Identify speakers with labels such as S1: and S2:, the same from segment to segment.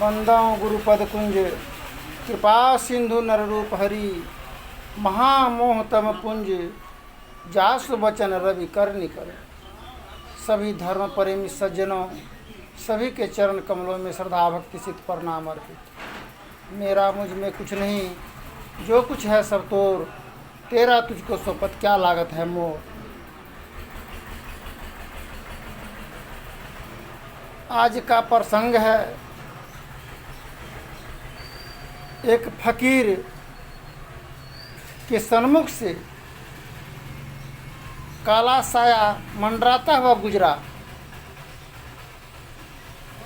S1: वंदौ गुरुपद कुंज कृपा सिंधु नररूप हरि महामोहतम पुंज जासु बचन रवि कर निकर। सभी धर्म प्रेमी सज्जनों सभी के चरण कमलों में श्रद्धा भक्ति सिद्ध प्रणाम अर्पित। मेरा मुझ में कुछ नहीं, जो कुछ है सब तोर, तेरा तुझको सोपत क्या लागत है मोर। आज का प्रसंग है एक फकीर के सन्मुख से काला साया मंडराता हुआ गुजरा।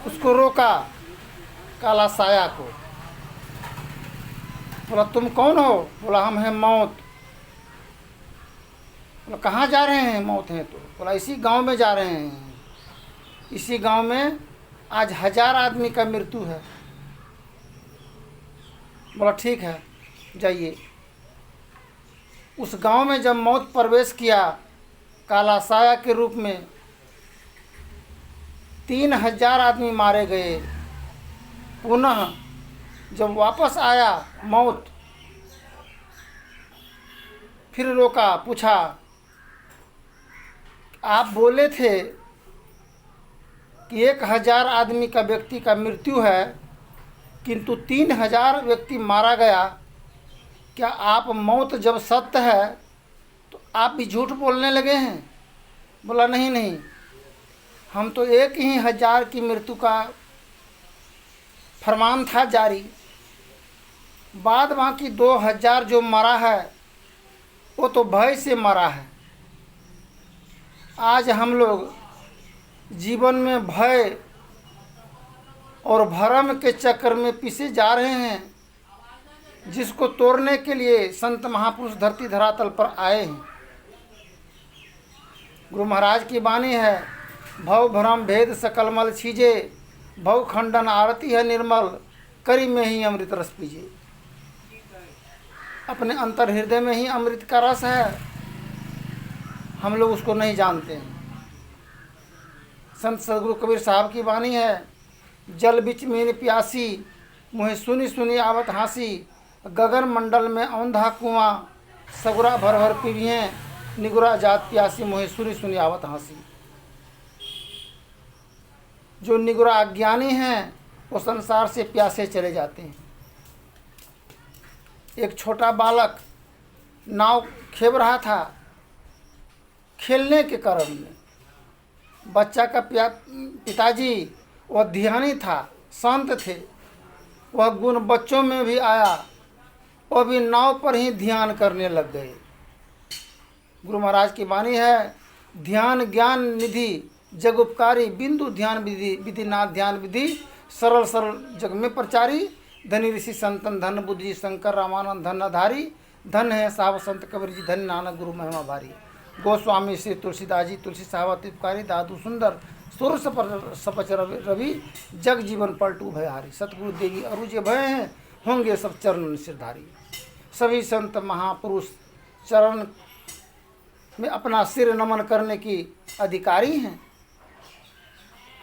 S1: उसको रोका काला साया को, बोला तुम कौन हो? बोला हम हैं मौत। बोला कहाँ जा रहे हैं? मौत हैं तो। बोला इसी गांव में जा रहे हैं, इसी गांव में आज 1000 आदमी का मृत्यु है। बोला ठीक है जाइए। उस गांव में जब मौत प्रवेश किया काला साया के रूप में, 3000 आदमी मारे गए। पुनः जब वापस आया मौत, फिर रोका, पूछा आप बोले थे कि 1000 आदमी का व्यक्ति का मृत्यु है, किंतु 3000 व्यक्ति मारा गया। क्या आप मौत जब सत्य है तो आप भी झूठ बोलने लगे हैं? बोला नहीं नहीं, हम तो एक ही 1000 की मृत्यु का फरमान था जारी, बाद बाकी 2000 जो मरा है वो तो भय से मरा है। आज हम लोग जीवन में भय और भरम के चक्कर में पिसे जा रहे हैं, जिसको तोड़ने के लिए संत महापुरुष धरती धरातल पर आए हैं। गुरु महाराज की वाणी है, भव भ्रम भेद सकल मल छीजे, भव खंडन आरती है निर्मल, करी में ही अमृत रस पीजे। अपने अंतर हृदय में ही अमृत का रस है, हम लोग उसको नहीं जानते हैं। संत सदगुरु कबीर साहब की वाणी है, जल बिच मीन प्यासी, मुहे सुनी सुनी आवत हाँसी, गगन मंडल में औंधा कुआं, सगुरा भर भर पीविए, निगुरा जात प्यासी, मुहे सुनी सुनी आवत हाँसी। जो निगुरा अज्ञानी हैं वो संसार से प्यासे चले जाते हैं। एक छोटा बालक नाव खेव रहा था, खेलने के क्रम में बच्चा का पिताजी वह ध्यानी था, शांत थे, वह गुण बच्चों में भी आया, वह भी नाव पर ही ध्यान करने लग गए। गुरु महाराज की वाणी है, ध्यान ज्ञान निधि जग उपकारी, बिंदु ध्यान विधि, विधि नाथ ध्यान विधि, सरल सरल जग में प्रचारी, धनी ऋषि संतन धन बुद्धि शंकर रामानंद धन आधारी, धन है साहब संत कबीर जी, धन नानक गुरु महिमा भारी। गोस्वामी श्री तुलसीदास जी, तुलसी साहब अतिपकारी, दादू सुंदर, सुर सपच रवि, जग जीवन पलटू भयहारी। सतगुरु देवी अरुज भय हैं, होंगे सब चरण सिरधारी। सभी संत महापुरुष चरण में अपना सिर नमन करने की अधिकारी हैं।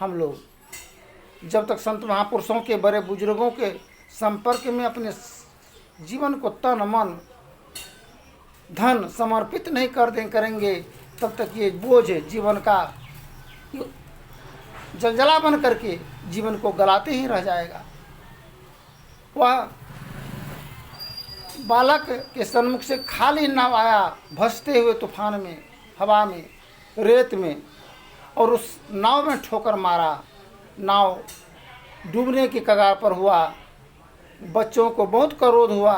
S1: हम लोग जब तक संत महापुरुषों के बड़े बुजुर्गों के संपर्क में अपने जीवन को तन मन धन समर्पित नहीं करेंगे, तब तक ये बोझ जीवन का जलजला बन करके जीवन को गलाते ही रह जाएगा। वह बालक के सन्मुख से खाली नाव आया, भसते हुए तूफान में, हवा में, रेत में, और उस नाव में ठोकर मारा। नाव डूबने की कगार पर हुआ। बच्चों को बहुत क्रोध हुआ,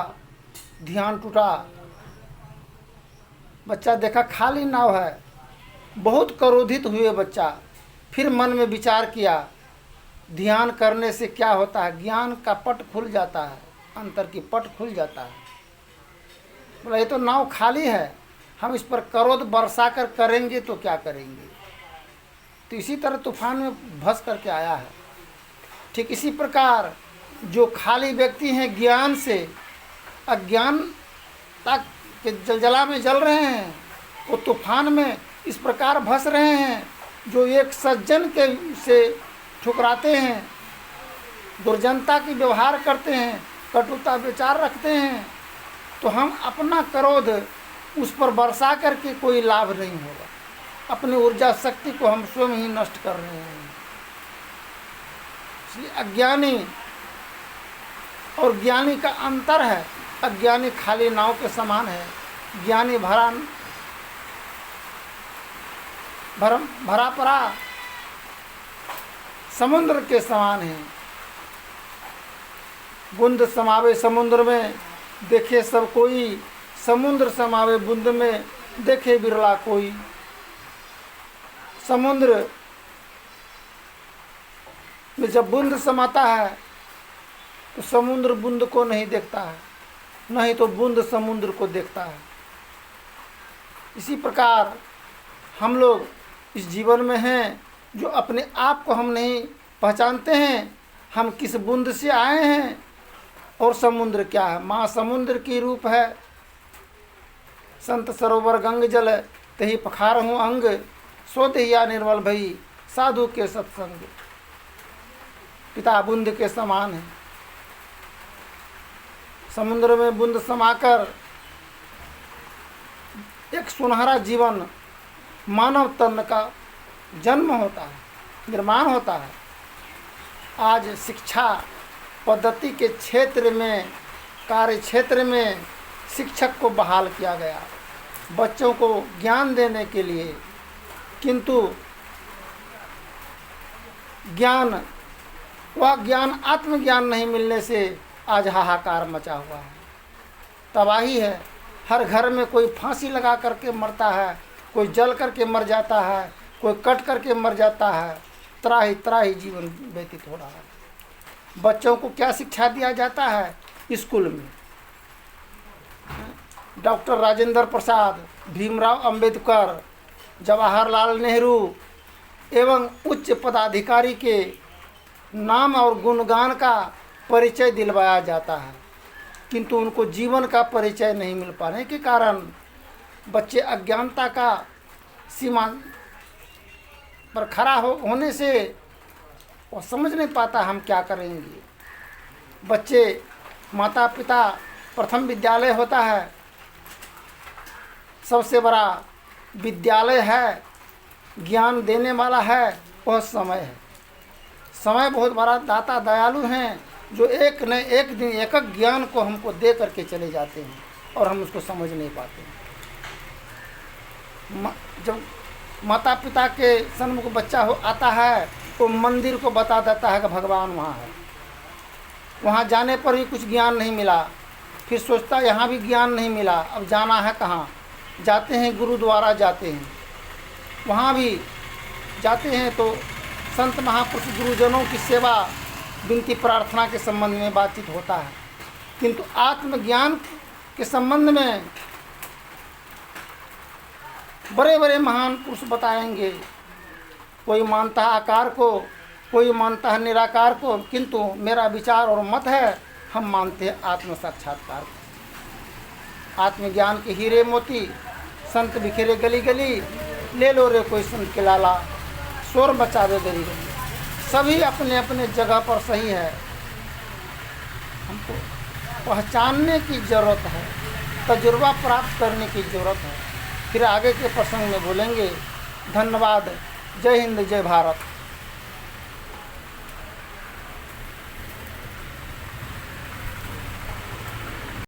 S1: ध्यान टूटा। बच्चा देखा खाली नाव है, बहुत क्रोधित हुए बच्चा। फिर मन में विचार किया, ध्यान करने से क्या होता है? ज्ञान का पट खुल जाता है, अंतर की पट खुल जाता है। बोला ये तो नाव खाली है, हम इस पर क्रोध बरसा कर करेंगे तो क्या करेंगे? तो इसी तरह तूफान में भस करके आया है। ठीक इसी प्रकार जो खाली व्यक्ति हैं ज्ञान से, अज्ञानता के जलजला में जल रहे हैं, वो तूफान में इस प्रकार भस रहे हैं। जो एक सज्जन के से ठुकराते हैं दुर्जनता की व्यवहार करते हैं, कटुता विचार रखते हैं, तो हम अपना क्रोध उस पर बरसा करके कोई लाभ नहीं होगा। अपनी ऊर्जा शक्ति को हम स्वयं ही नष्ट कर रहे हैं। इसलिए अज्ञानी और ज्ञानी का अंतर है। अज्ञानी खाली नाव के समान है, ज्ञानी भरा पड़ा समुद्र के समान है। बूंद समावे समुद्र में देखे सब कोई, समुद्र समावे बूंद में देखे बिरला कोई। समुद्र में जब बूंद समाता है तो समुद्र बूंद को नहीं देखता है, नहीं तो बूंद समुद्र को देखता है। इसी प्रकार हम लोग इस जीवन में हैं जो अपने आप को हम नहीं पहचानते हैं। हम किस बूंद से आए हैं और समुद्र क्या है। माँ समुद्र की रूप है, संत सरोवर गंग जल तही पखार हूँ अंग, स्वदेहिया निर्मल भई साधु के सत्संग। पिता बूंद के समान है। समुद्र में बूंद समाकर एक सुनहरा जीवन मानव तन का जन्म होता है, निर्माण होता है। आज शिक्षा पद्धति के क्षेत्र में, कार्य क्षेत्र में शिक्षक को बहाल किया गया बच्चों को ज्ञान देने के लिए, किंतु वह ज्ञान आत्मज्ञान नहीं मिलने से आज हाहाकार मचा हुआ है, तबाही है। हर घर में कोई फांसी लगा करके मरता है, कोई जल करके मर जाता है, कोई कट करके मर जाता है। त्राही जीवन व्यतीत हो रहा है। बच्चों को क्या शिक्षा दिया जाता है स्कूल में? डॉक्टर राजेंद्र प्रसाद, भीमराव अंबेडकर, जवाहरलाल नेहरू एवं उच्च पदाधिकारी के नाम और गुणगान का परिचय दिलवाया जाता है, किंतु उनको जीवन का परिचय नहीं मिल पाने के कारण बच्चे अज्ञानता का सीमा पर खड़ा होने से वो समझ नहीं पाता हम क्या करेंगे। बच्चे, माता पिता, प्रथम विद्यालय होता है, सबसे बड़ा विद्यालय है, ज्ञान देने वाला है, वह समय है। समय बहुत बड़ा दाता दयालु हैं जो एक न एक दिन एक ज्ञान को हमको दे करके चले जाते हैं और हम उसको समझ नहीं पाते हैं। जब माता पिता के सन्मुख बच्चा आता है तो मंदिर को बता देता है कि भगवान वहाँ है। वहाँ जाने पर भी कुछ ज्ञान नहीं मिला, फिर सोचता यहाँ भी ज्ञान नहीं मिला, अब जाना है कहाँ? जाते हैं गुरुद्वारा जाते हैं, वहाँ भी जाते हैं तो संत महापुरुष गुरुजनों की सेवा विनती प्रार्थना के संबंध में बातचीत होता है, किंतु आत्मज्ञान के संबंध में बड़े बड़े महान पुरुष बताएंगे। कोई मानता है आकार को, कोई मानता है निराकार को, किंतु मेरा विचार और मत है, हम मानते हैं आत्म साक्षात्कार को। आत्मज्ञान के हीरे मोती संत बिखेरे गली गली, ले लो रे कोई संत के लाला, शोर मचा दे गली गली। सभी अपने अपने जगह पर सही है, हमको पहचानने की ज़रूरत है, तजुर्बा प्राप्त करने की ज़रूरत है। फिर आगे के प्रसंग में बोलेंगे। धन्यवाद। जय हिंद, जय भारत।